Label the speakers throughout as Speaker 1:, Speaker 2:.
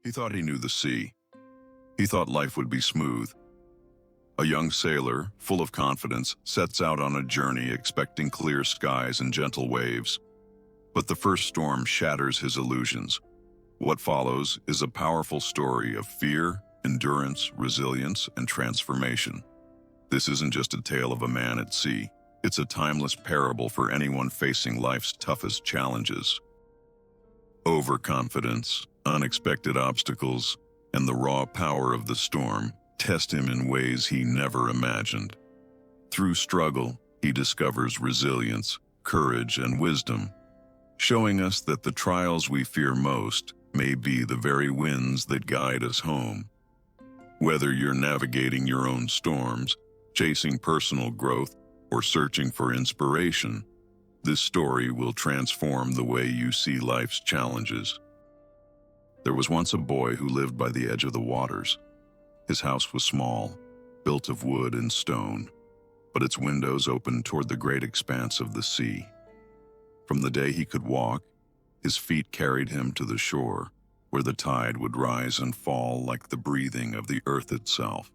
Speaker 1: He thought he knew the sea. He thought life would be smooth. A young sailor, full of confidence, sets out on a journey expecting clear skies and gentle waves. But the first storm shatters his illusions. What follows is a powerful story of fear, endurance, resilience, and transformation. This isn't just a tale of a man at sea. It's a timeless parable for anyone facing life's toughest challenges. Overconfidence, unexpected obstacles, and the raw power of the storm test him in ways he never imagined. Through struggle, he discovers resilience, courage, and wisdom, showing us that the trials we fear most may be the very winds that guide us home. Whether you're navigating your own storms, chasing personal growth, or searching for inspiration, this story will transform the way you see life's challenges. There was once a boy who lived by the edge of the waters. His house was small, built of wood and stone, but its windows opened toward the great expanse of the sea. From the day he could walk, his feet carried him to the shore, where the tide would rise and fall like the breathing of the earth itself.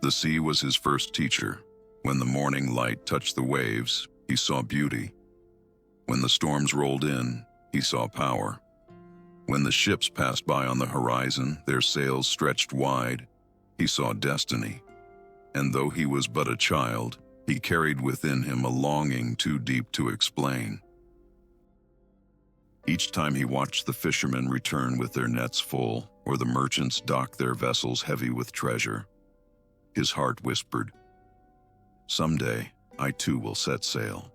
Speaker 1: The sea was his first teacher. When the morning light touched the waves, he saw beauty. When the storms rolled in, he saw power. When the ships passed by on the horizon, their sails stretched wide, he saw destiny. And though he was but a child, he carried within him a longing too deep to explain. Each time he watched the fishermen return with their nets full, or the merchants dock their vessels heavy with treasure, his heart whispered, "Someday, I too will set sail.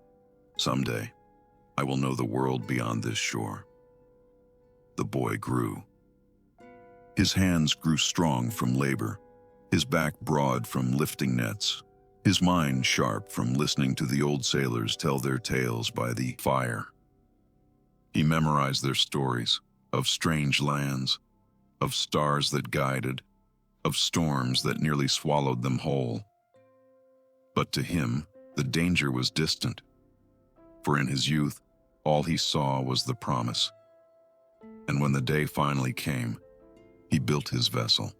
Speaker 1: Someday, I will know the world beyond this shore." The boy grew. His hands grew strong from labor, his back broad from lifting nets, his mind sharp from listening to the old sailors tell their tales by the fire. He memorized their stories of strange lands, of stars that guided, of storms that nearly swallowed them whole. But to him, the danger was distant, for in his youth, all he saw was the promise. And when the day finally came, he built his vessel.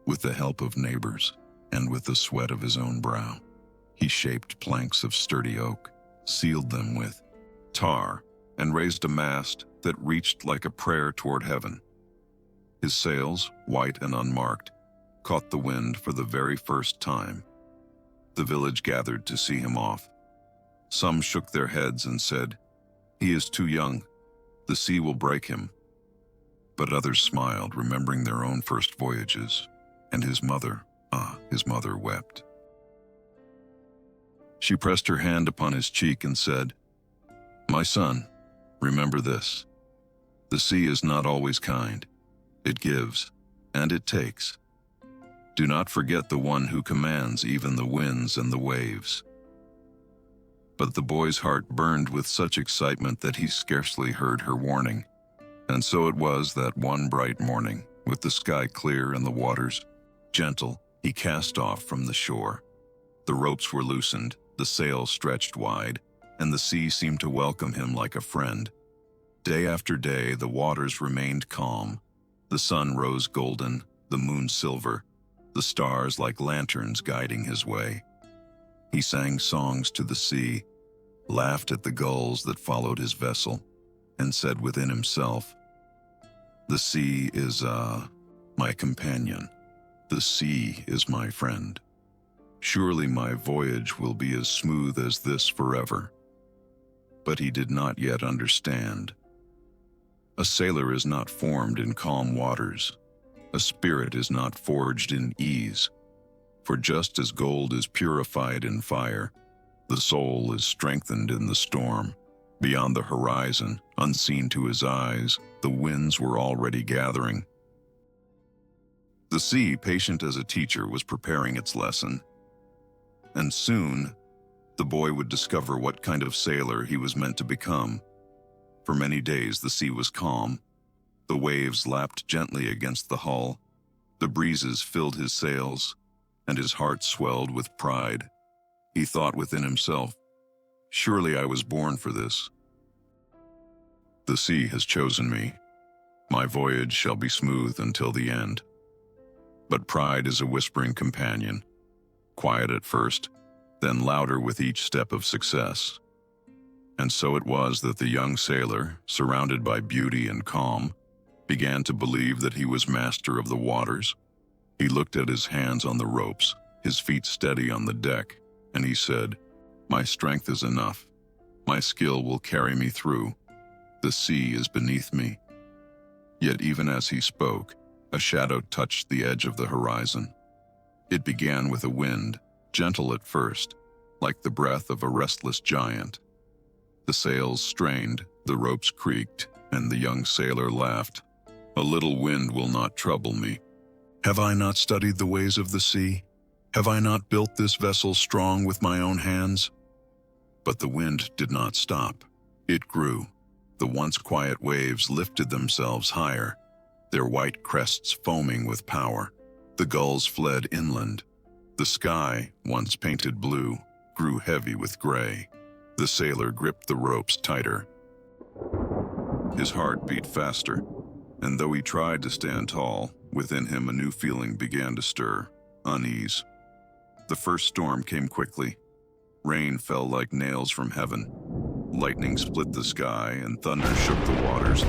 Speaker 1: With the help of neighbors and with the sweat of his own brow, he shaped planks of sturdy oak, sealed them with tar, and raised a mast that reached like a prayer toward heaven. His sails, white and unmarked, caught the wind for the very first time. The village gathered to see him off. Some shook their heads and said, "He is too young. The sea will break him." But others smiled, remembering their own first voyages, and his mother wept. She pressed her hand upon his cheek and said, "My son, remember this. The sea is not always kind. It gives, and it takes. Do not forget the one who commands even the winds and the waves." But the boy's heart burned with such excitement that he scarcely heard her warning. And so it was that one bright morning, with the sky clear and the waters gentle, he cast off from the shore. The ropes were loosened, the sails stretched wide, and the sea seemed to welcome him like a friend. Day after day, the waters remained calm. The sun rose golden, the moon silver, the stars like lanterns guiding his way. He sang songs to the sea, laughed at the gulls that followed his vessel, and said within himself, "The sea is, my companion. The sea is my friend. Surely my voyage will be as smooth as this forever." But he did not yet understand. A sailor is not formed in calm waters. A spirit is not forged in ease. For just as gold is purified in fire, the soul is strengthened in the storm. Beyond the horizon, unseen to his eyes, the winds were already gathering. The sea, patient as a teacher, was preparing its lesson. And soon, the boy would discover what kind of sailor he was meant to become. For many days the sea was calm. The waves lapped gently against the hull. The breezes filled his sails, and his heart swelled with pride. He thought within himself, "Surely I was born for this. The sea has chosen me, My voyage shall be smooth until the end. But pride is a whispering companion, quiet at first, then louder with each step of success. And so it was that the young sailor, surrounded by beauty and calm, began to believe that he was master of the waters. He looked at his hands on the ropes, his feet steady on the deck, and he said, "My strength is enough. My skill will carry me through. The sea is beneath me." Yet even as he spoke, a shadow touched the edge of the horizon. It began with a wind, gentle at first, like the breath of a restless giant. The sails strained, the ropes creaked, and the young sailor laughed. "A little wind will not trouble me. Have I not studied the ways of the sea? Have I not built this vessel strong with my own hands?" But the wind did not stop. It grew. The once quiet waves lifted themselves higher, their white crests foaming with power. The gulls fled inland. The sky, once painted blue, grew heavy with gray. The sailor gripped the ropes tighter. His heart beat faster, and though he tried to stand tall, within him a new feeling began to stir, unease. The first storm came quickly. Rain fell like nails from heaven. Lightning split the sky, and thunder shook the waters.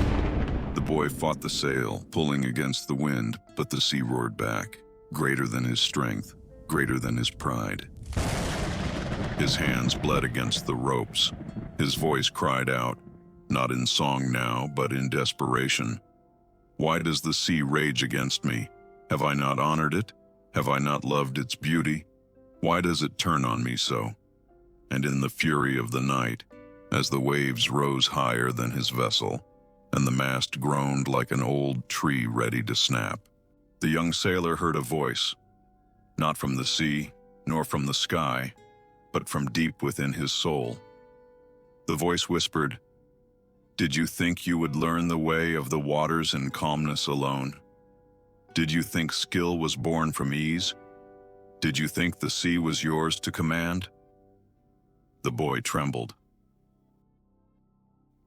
Speaker 1: The boy fought the sail, pulling against the wind, but the sea roared back, greater than his strength, greater than his pride. His hands bled against the ropes. His voice cried out, not in song now, but in desperation. "Why does the sea rage against me? Have I not honored it? Have I not loved its beauty? Why does it turn on me so?" And in the fury of the night, as the waves rose higher than his vessel, and the mast groaned like an old tree ready to snap, the young sailor heard a voice, not from the sea, nor from the sky, but from deep within his soul. The voice whispered, "Did you think you would learn the way of the waters in calmness alone? Did you think skill was born from ease? Did you think the sea was yours to command?" The boy trembled.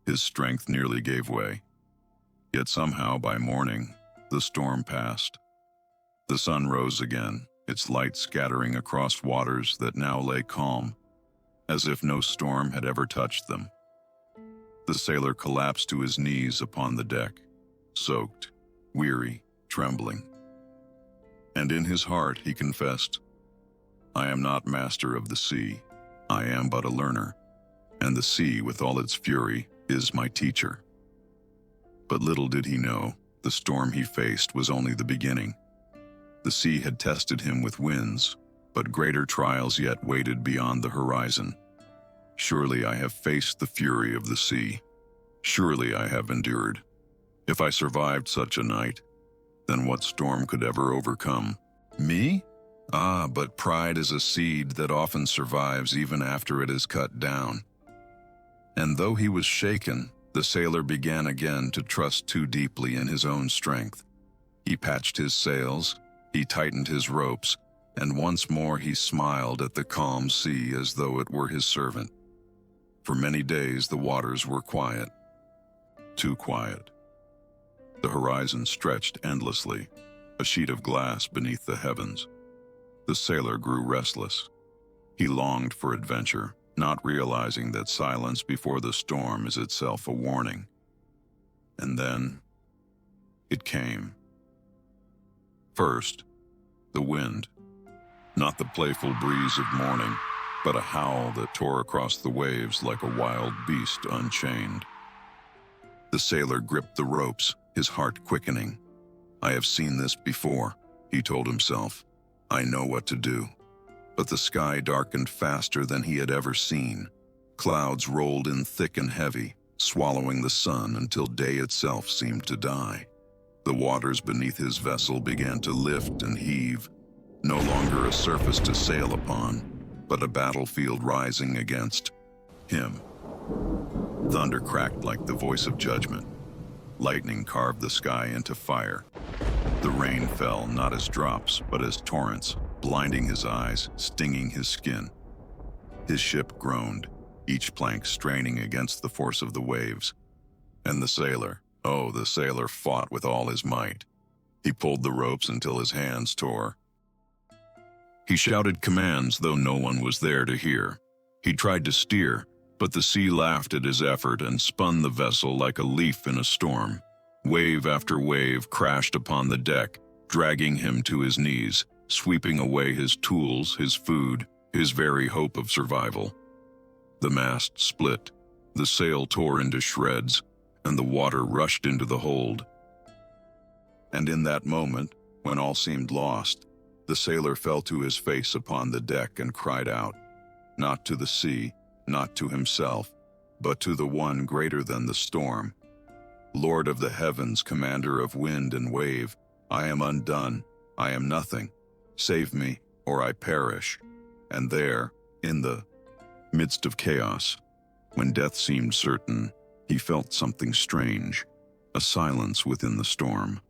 Speaker 1: His strength nearly gave way. Yet somehow, by morning, the storm passed. The sun rose again, its light scattering across waters that now lay calm, as if no storm had ever touched them. The sailor collapsed to his knees upon the deck, soaked, weary, trembling. And in his heart he confessed, "I am not master of the sea. I am but a learner, and the sea with all its fury is my teacher." But little did he know, the storm he faced was only the beginning. The sea had tested him with winds, but greater trials yet waited beyond the horizon. Surely I have faced the fury of the sea. Surely I have endured. If I survived such a night, then what storm could ever overcome me? Ah, but pride is a seed that often survives even after it is cut down. And though he was shaken, the sailor began again to trust too deeply in his own strength. He patched his sails, he tightened his ropes, and once more he smiled at the calm sea as though it were his servant. For many days the waters were quiet, too quiet. The horizon stretched endlessly, a sheet of glass beneath the heavens. The sailor grew restless. He longed for adventure, not realizing that silence before the storm is itself a warning. And then it came. First, the wind. Not the playful breeze of morning, but a howl that tore across the waves like a wild beast unchained. The sailor gripped the ropes, his heart quickening. "I have seen this before," he told himself. "I know what to do." But the sky darkened faster than he had ever seen. Clouds rolled in thick and heavy, swallowing the sun until day itself seemed to die. The waters beneath his vessel began to lift and heave, no longer a surface to sail upon, but a battlefield rising against him. Thunder cracked like the voice of judgment. Lightning carved the sky into fire. The rain fell not as drops, but as torrents, blinding his eyes, stinging his skin. His ship groaned, each plank straining against the force of the waves. And the sailor, Oh, the sailor fought with all his might. He pulled the ropes until his hands tore. He shouted commands, though no one was there to hear. He tried to steer, but the sea laughed at his effort and spun the vessel like a leaf in a storm. Wave after wave crashed upon the deck, dragging him to his knees, sweeping away his tools, his food, his very hope of survival. The mast split, the sail tore into shreds, and the water rushed into the hold. And in that moment, when all seemed lost, the sailor fell to his face upon the deck and cried out, not to the sea, not to himself, but to the one greater than the storm. Lord of the heavens, commander of wind and wave, I am undone, I am nothing. Save me, or I perish. And there, in the midst of chaos, when death seemed certain, he felt something strange, a silence within the storm.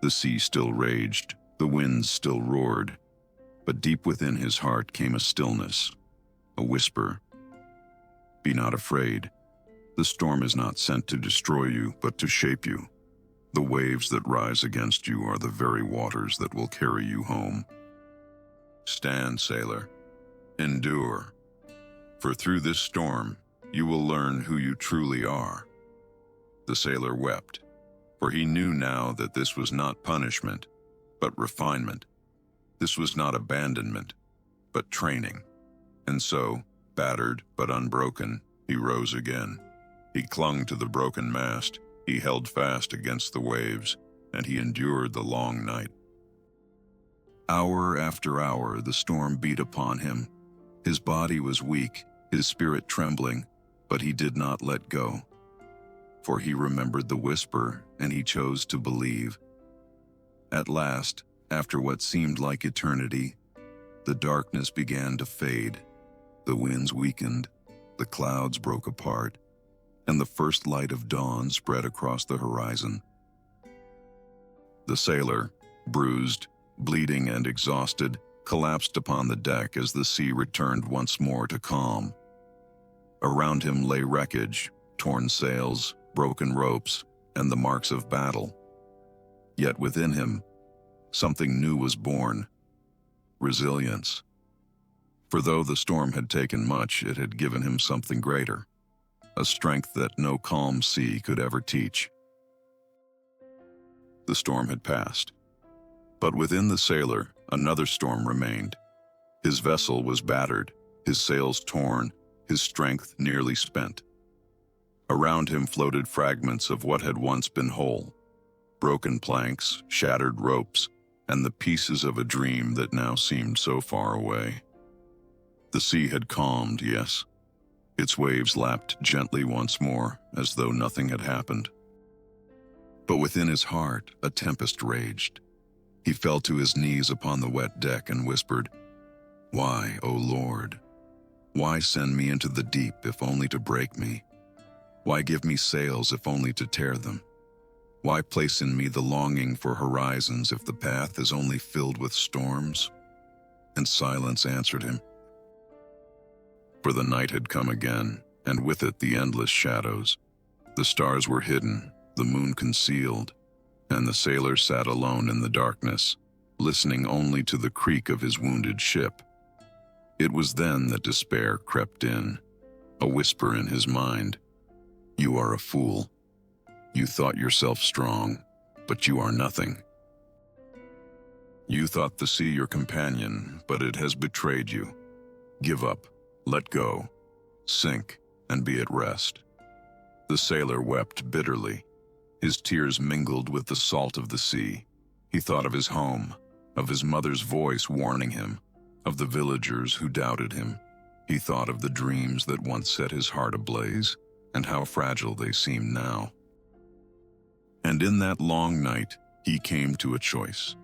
Speaker 1: The sea still raged, the winds still roared, but deep within his heart came a stillness, a whisper. Be not afraid. The storm is not sent to destroy you, but to shape you. The waves that rise against you are the very waters that will carry you home. Stand, sailor. Endure. For through this storm, you will learn who you truly are. The sailor wept, for he knew now that this was not punishment, but refinement. This was not abandonment, but training. And so, battered but unbroken, he rose again. He clung to the broken mast, he held fast against the waves, and he endured the long night. Hour after hour, the storm beat upon him. His body was weak, his spirit trembling, but he did not let go. For he remembered the whisper, and he chose to believe. At last, after what seemed like eternity, the darkness began to fade. The winds weakened, the clouds broke apart, and the first light of dawn spread across the horizon. The sailor, bruised, bleeding and exhausted, collapsed upon the deck as the sea returned once more to calm. Around him lay wreckage, torn sails, broken ropes, and the marks of battle. Yet within him, something new was born: resilience. For though the storm had taken much, it had given him something greater, a strength that no calm sea could ever teach. The storm had passed, but within the sailor, another storm remained. His vessel was battered, his sails torn, his strength nearly spent. Around him floated fragments of what had once been whole, broken planks, shattered ropes, and the pieces of a dream that now seemed so far away. The sea had calmed, yes. Its waves lapped gently once more, as though nothing had happened. But within his heart, a tempest raged. He fell to his knees upon the wet deck and whispered, "Why, O Lord? Why send me into the deep if only to break me? Why give me sails if only to tear them? Why place in me the longing for horizons if the path is only filled with storms?" And silence answered him. For the night had come again, and with it the endless shadows. The stars were hidden, the moon concealed, and the sailor sat alone in the darkness, listening only to the creak of his wounded ship. It was then that despair crept in, a whisper in his mind. "You are a fool. You thought yourself strong, but you are nothing. You thought the sea your companion, but it has betrayed you. Give up. Let go, sink, and be at rest." The sailor wept bitterly. His tears mingled with the salt of the sea. He thought of his home, of his mother's voice warning him, of the villagers who doubted him. He thought of the dreams that once set his heart ablaze, and how fragile they seemed now. And in that long night, he came to a choice.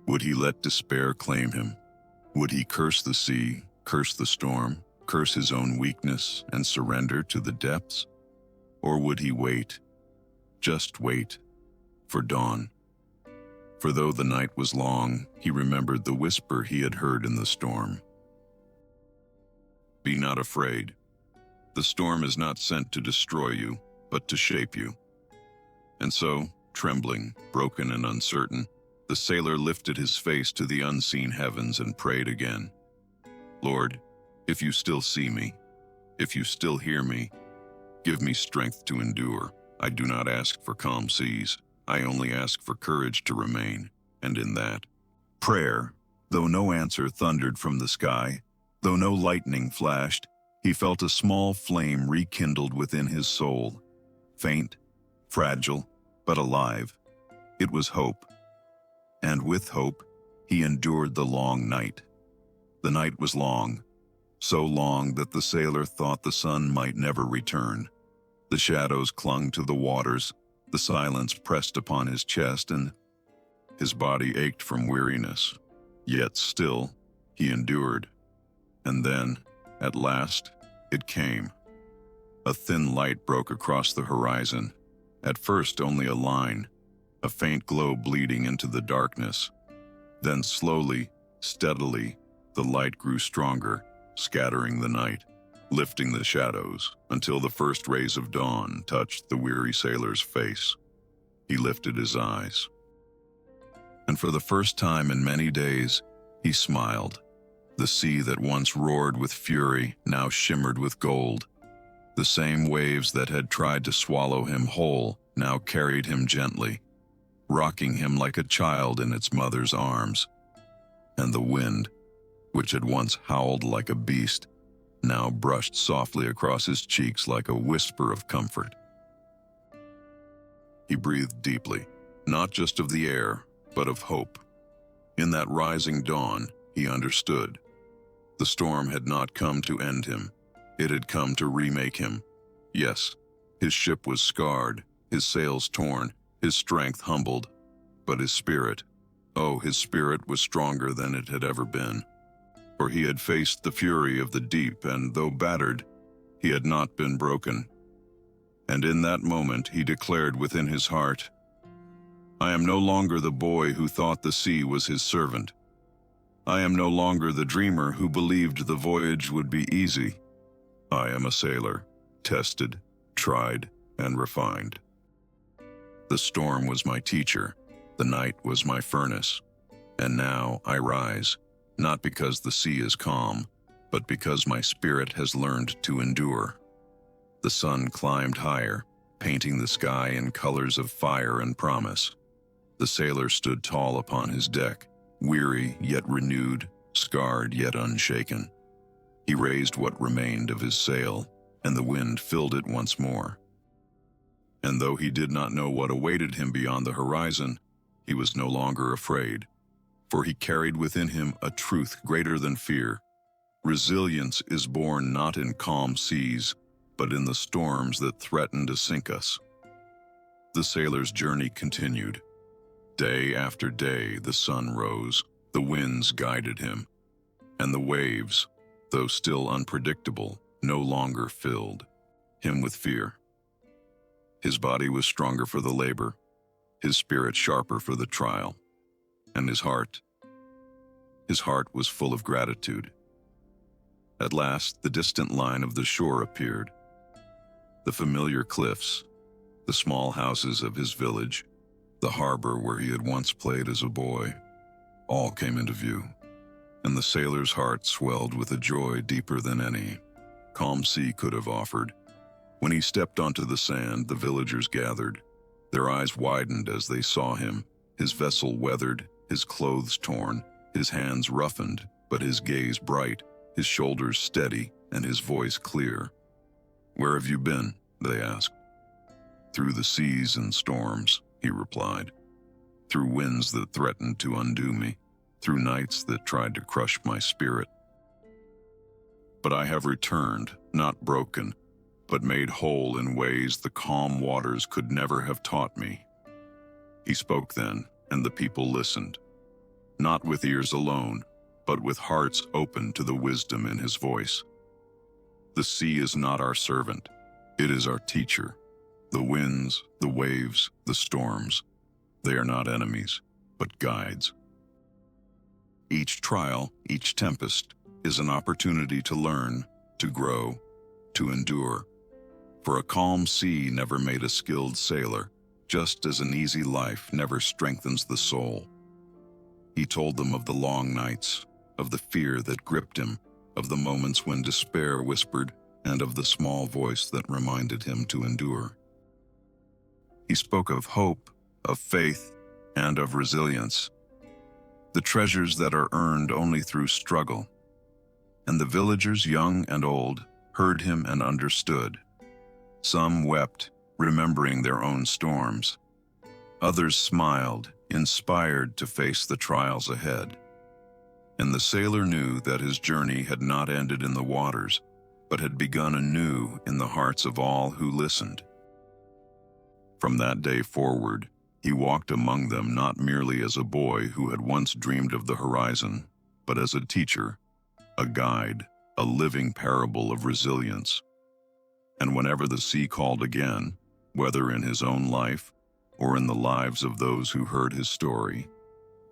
Speaker 1: Would he let despair claim him? Would he curse the sea, curse the storm, curse his own weakness, and surrender to the depths? Or would he wait, just wait, for dawn? For though the night was long, he remembered the whisper he had heard in the storm. Be not afraid. The storm is not sent to destroy you, but to shape you. And so, trembling, broken and uncertain, the sailor lifted his face to the unseen heavens and prayed again. Lord, if you still see me, if you still hear me, give me strength to endure. I do not ask for calm seas. I only ask for courage to remain. And in that prayer, though no answer thundered from the sky, though no lightning flashed, he felt a small flame rekindled within his soul. Faint, fragile, but alive. It was hope. And with hope, he endured the long night. The night was long, so long that the sailor thought the sun might never return. The shadows clung to the waters, the silence pressed upon his chest, and his body ached from weariness. Yet still, he endured. And then, at last, it came. A thin light broke across the horizon. At first only a line, a faint glow bleeding into the darkness. Then slowly, steadily, the light grew stronger, scattering the night, lifting the shadows, until the first rays of dawn touched the weary sailor's face. He lifted his eyes. And for the first time in many days, he smiled. The sea that once roared with fury now shimmered with gold. The same waves that had tried to swallow him whole now carried him gently, rocking him like a child in its mother's arms. And the wind, which had once howled like a beast, now brushed softly across his cheeks like a whisper of comfort. He breathed deeply, not just of the air, but of hope. In that rising dawn, he understood. The storm had not come to end him. It had come to remake him. Yes, his ship was scarred, his sails torn, his strength humbled, but his spirit, oh, his spirit was stronger than it had ever been. For he had faced the fury of the deep, and though battered, he had not been broken. And in that moment he declared within his heart, I am no longer the boy who thought the sea was his servant. I am no longer the dreamer who believed the voyage would be easy. I am a sailor, tested, tried, and refined. The storm was my teacher, the night was my furnace, and now I rise, not because the sea is calm, but because my spirit has learned to endure. The sun climbed higher, painting the sky in colors of fire and promise. The sailor stood tall upon his deck, weary yet renewed, scarred yet unshaken. He raised what remained of his sail, and the wind filled it once more. And though he did not know what awaited him beyond the horizon, he was no longer afraid, for he carried within him a truth greater than fear. Resilience is born not in calm seas, but in the storms that threaten to sink us. The sailor's journey continued. Day after day the sun rose, the winds guided him, and the waves, though still unpredictable, no longer filled him with fear. His body was stronger for the labor, his spirit sharper for the trial, and his heart was full of gratitude. At last, the distant line of the shore appeared. The familiar cliffs, the small houses of his village, the harbor where he had once played as a boy, all came into view, and the sailor's heart swelled with a joy deeper than any calm sea could have offered. When he stepped onto the sand, the villagers gathered. Their eyes widened as they saw him, his vessel weathered, his clothes torn, his hands roughened, but his gaze bright, his shoulders steady, and his voice clear. "Where have you been?" they asked. "Through the seas and storms," he replied. "Through winds that threatened to undo me, through nights that tried to crush my spirit. But I have returned, not broken, but made whole in ways the calm waters could never have taught me." He spoke then, and the people listened, not with ears alone, but with hearts open to the wisdom in his voice. The sea is not our servant, it is our teacher. The winds, the waves, the storms, they are not enemies, but guides. Each trial, each tempest, is an opportunity to learn, to grow, to endure. For a calm sea never made a skilled sailor, just as an easy life never strengthens the soul. He told them of the long nights, of the fear that gripped him, of the moments when despair whispered, and of the small voice that reminded him to endure. He spoke of hope, of faith, and of resilience, the treasures that are earned only through struggle. And the villagers, young and old, heard him and understood. Some wept, remembering their own storms. Others smiled, inspired to face the trials ahead. And the sailor knew that his journey had not ended in the waters, but had begun anew in the hearts of all who listened. From that day forward, he walked among them not merely as a boy who had once dreamed of the horizon, but as a teacher, a guide, a living parable of resilience. And whenever the sea called again, whether in his own life or in the lives of those who heard his story,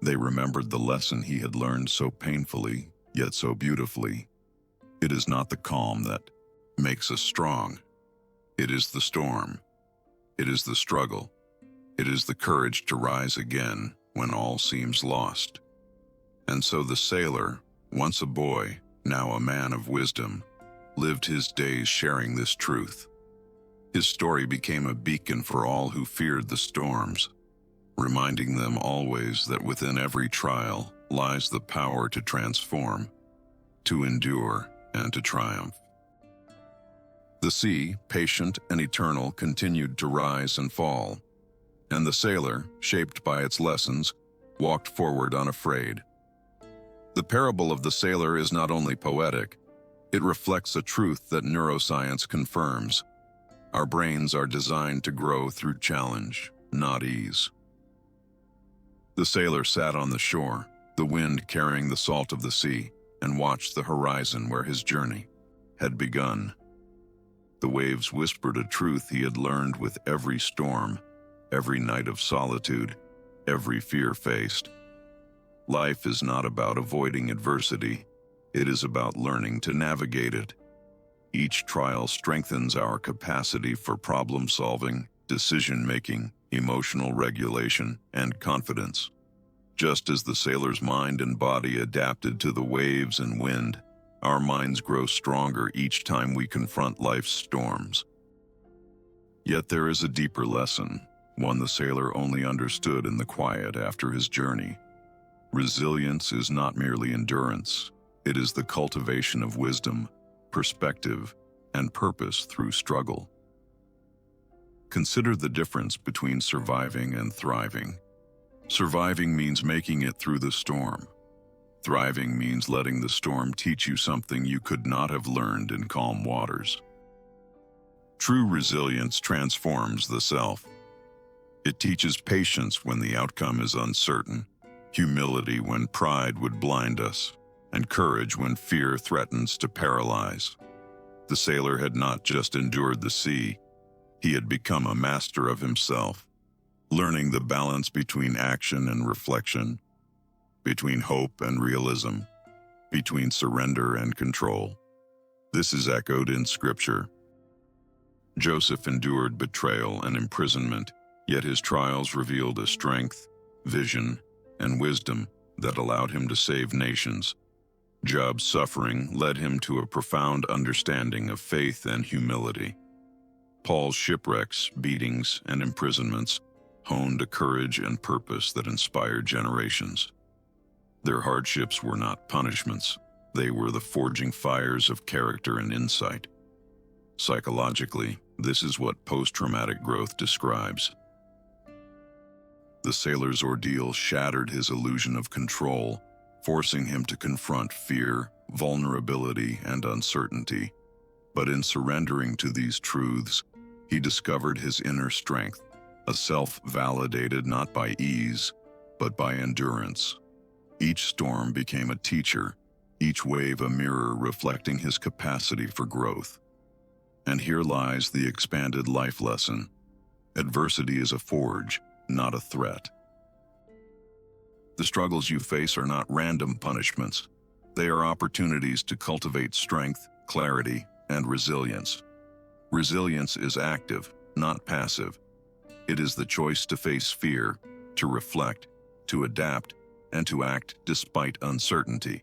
Speaker 1: they remembered the lesson he had learned so painfully, yet so beautifully. It is not the calm that makes us strong. It is the storm. It is the struggle. It is the courage to rise again when all seems lost. And so the sailor, once a boy, now a man of wisdom, lived his days sharing this truth. His story became a beacon for all who feared the storms, reminding them always that within every trial lies the power to transform, to endure, and to triumph. The sea, patient and eternal, continued to rise and fall, and the sailor, shaped by its lessons, walked forward unafraid. The parable of the sailor is not only poetic, it reflects a truth that neuroscience confirms. Our brains are designed to grow through challenge, not ease. The sailor sat on the shore, the wind carrying the salt of the sea, and watched the horizon where his journey had begun. The waves whispered a truth he had learned with every storm, every night of solitude, every fear faced. Life is not about avoiding adversity, it is about learning to navigate it. Each trial strengthens our capacity for problem solving, decision-making, emotional regulation, and confidence. Just as the sailor's mind and body adapted to the waves and wind, our minds grow stronger each time we confront life's storms. Yet there is a deeper lesson, one the sailor only understood in the quiet after his journey. Resilience is not merely endurance, it is the cultivation of wisdom, perspective, and purpose through struggle. Consider the difference between surviving and thriving. Surviving means making it through the storm. Thriving means letting the storm teach you something you could not have learned in calm waters. True resilience transforms the self. It teaches patience when the outcome is uncertain, humility when pride would blind us, and courage when fear threatens to paralyze. The sailor had not just endured the sea, he had become a master of himself, learning the balance between action and reflection, between hope and realism, between surrender and control. This is echoed in Scripture. Joseph endured betrayal and imprisonment, yet his trials revealed a strength, vision, and wisdom that allowed him to save nations. Job's suffering led him to a profound understanding of faith and humility. Paul's shipwrecks, beatings, and imprisonments honed a courage and purpose that inspired generations. Their hardships were not punishments, they were the forging fires of character and insight. Psychologically, this is what post-traumatic growth describes. The sailor's ordeal shattered his illusion of control, forcing him to confront fear, vulnerability, and uncertainty. But in surrendering to these truths, he discovered his inner strength, a self validated not by ease, but by endurance. Each storm became a teacher, each wave a mirror reflecting his capacity for growth. And here lies the expanded life lesson. Adversity is a forge, not a threat. The struggles you face are not random punishments. They are opportunities to cultivate strength, clarity, and resilience. Resilience is active, not passive. It is the choice to face fear, to reflect, to adapt, and to act despite uncertainty.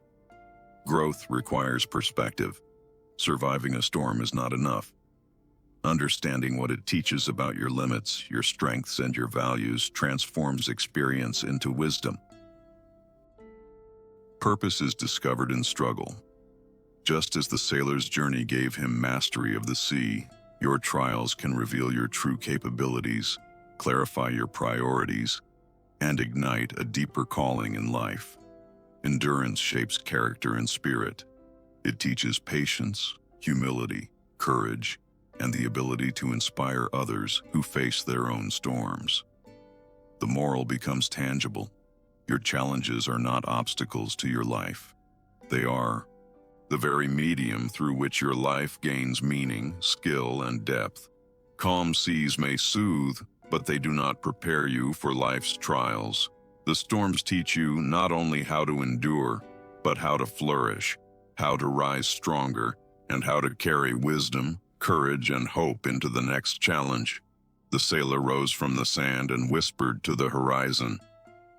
Speaker 1: Growth requires perspective. Surviving a storm is not enough. Understanding what it teaches about your limits, your strengths, and your values transforms experience into wisdom. Purpose is discovered in struggle. Just as the sailor's journey gave him mastery of the sea, your trials can reveal your true capabilities, clarify your priorities, and ignite a deeper calling in life. Endurance shapes character and spirit. It teaches patience, humility, courage, and the ability to inspire others who face their own storms. The moral becomes tangible. Your challenges are not obstacles to your life. They are the very medium through which your life gains meaning, skill, and depth. Calm seas may soothe, but they do not prepare you for life's trials. The storms teach you not only how to endure, but how to flourish, how to rise stronger, and how to carry wisdom, courage, and hope into the next challenge. The sailor rose from the sand and whispered to the horizon.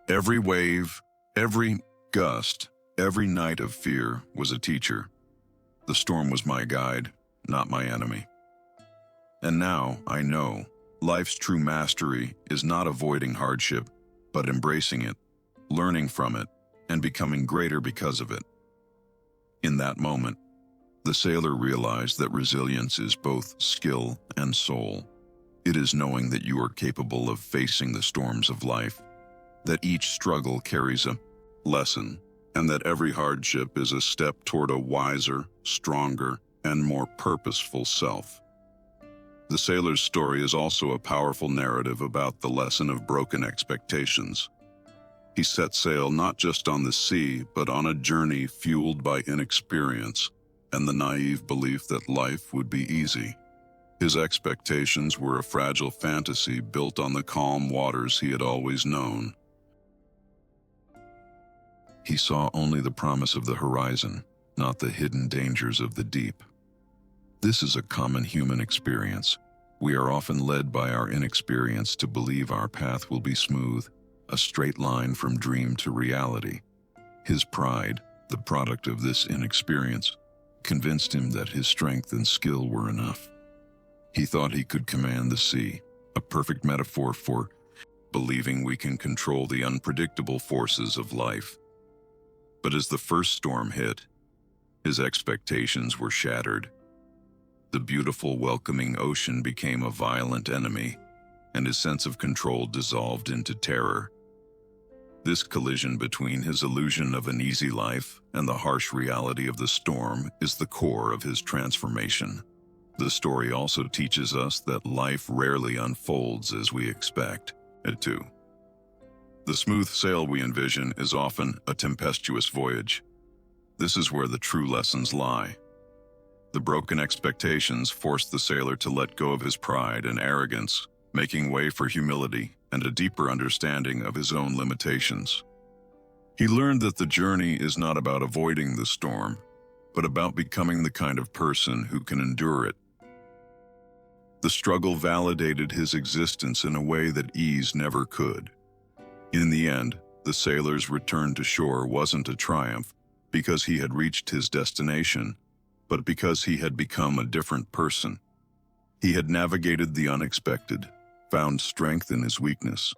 Speaker 1: Every wave, every gust, every night of fear was a teacher. The storm was my guide, not my enemy. And now I know life's true mastery is not avoiding hardship, but embracing it, learning from it, and becoming greater because of it. In that moment, the sailor realized that resilience is both skill and soul. It is knowing that you are capable of facing the storms of life, that each struggle carries a lesson, and that every hardship is a step toward a wiser, stronger, and more purposeful self. The sailor's story is also a powerful narrative about the lesson of broken expectations. He set sail not just on the sea, but on a journey fueled by inexperience and the naive belief that life would be easy. His expectations were a fragile fantasy built on the calm waters he had always known. He saw only the promise of the horizon, not the hidden dangers of the deep. This is a common human experience. We are often led by our inexperience to believe our path will be smooth, a straight line from dream to reality. His pride, the product of this inexperience, convinced him that his strength and skill were enough. He thought he could command the sea, a perfect metaphor for believing we can control the unpredictable forces of life. But as the first storm hit, his expectations were shattered. The beautiful, welcoming ocean became a violent enemy, and his sense of control dissolved into terror. This collision between his illusion of an easy life and the harsh reality of the storm is the core of his transformation. The story also teaches us that life rarely unfolds as we expect it to. The smooth sail we envision is often a tempestuous voyage. This is where the true lessons lie. The broken expectations forced the sailor to let go of his pride and arrogance, making way for humility and a deeper understanding of his own limitations. He learned that the journey is not about avoiding the storm, but about becoming the kind of person who can endure it. The struggle validated his existence in a way that ease never could. In the end, the sailor's return to shore wasn't a triumph because he had reached his destination, but because he had become a different person. He had navigated the unexpected, found strength in his weakness,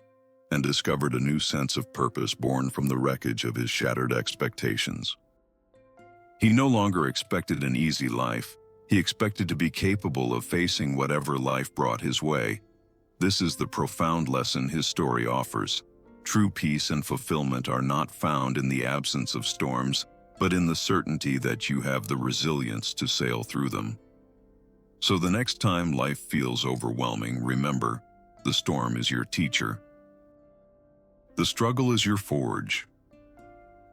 Speaker 1: and discovered a new sense of purpose born from the wreckage of his shattered expectations. He no longer expected an easy life. He expected to be capable of facing whatever life brought his way. This is the profound lesson his story offers. True peace and fulfillment are not found in the absence of storms, but in the certainty that you have the resilience to sail through them. So the next time life feels overwhelming, remember, the storm is your teacher. The struggle is your forge.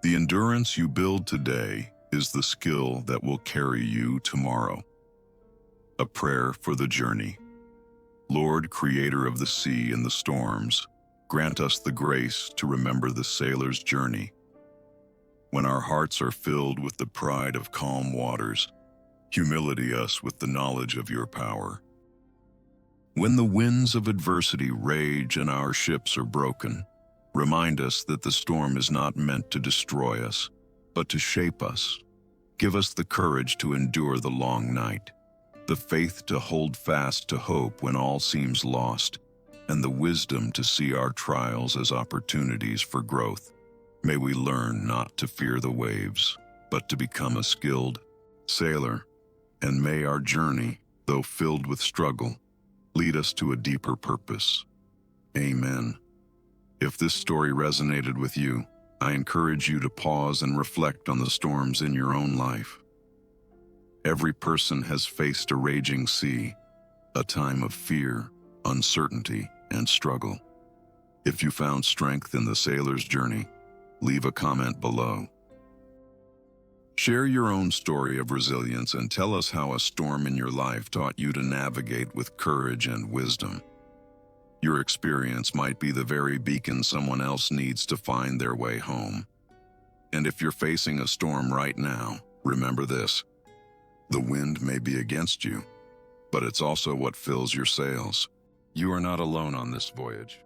Speaker 1: The endurance you build today is the skill that will carry you tomorrow. A prayer for the journey. Lord, creator of the sea and the storms, grant us the grace to remember the sailor's journey. When our hearts are filled with the pride of calm waters, humility us with the knowledge of your power. When the winds of adversity rage and our ships are broken, remind us that the storm is not meant to destroy us, but to shape us. Give us the courage to endure the long night, the faith to hold fast to hope when all seems lost, and the wisdom to see our trials as opportunities for growth. May we learn not to fear the waves, but to become a skilled sailor, and may our journey, though filled with struggle, lead us to a deeper purpose. Amen. If this story resonated with you, I encourage you to pause and reflect on the storms in your own life. Every person has faced a raging sea, a time of fear, uncertainty, and struggle. If you found strength in the sailor's journey, leave a comment below. Share your own story of resilience and tell us how a storm in your life taught you to navigate with courage and wisdom. Your experience might be the very beacon someone else needs to find their way home. And if you're facing a storm right now, remember this: the wind may be against you, but it's also what fills your sails. You are not alone on this voyage.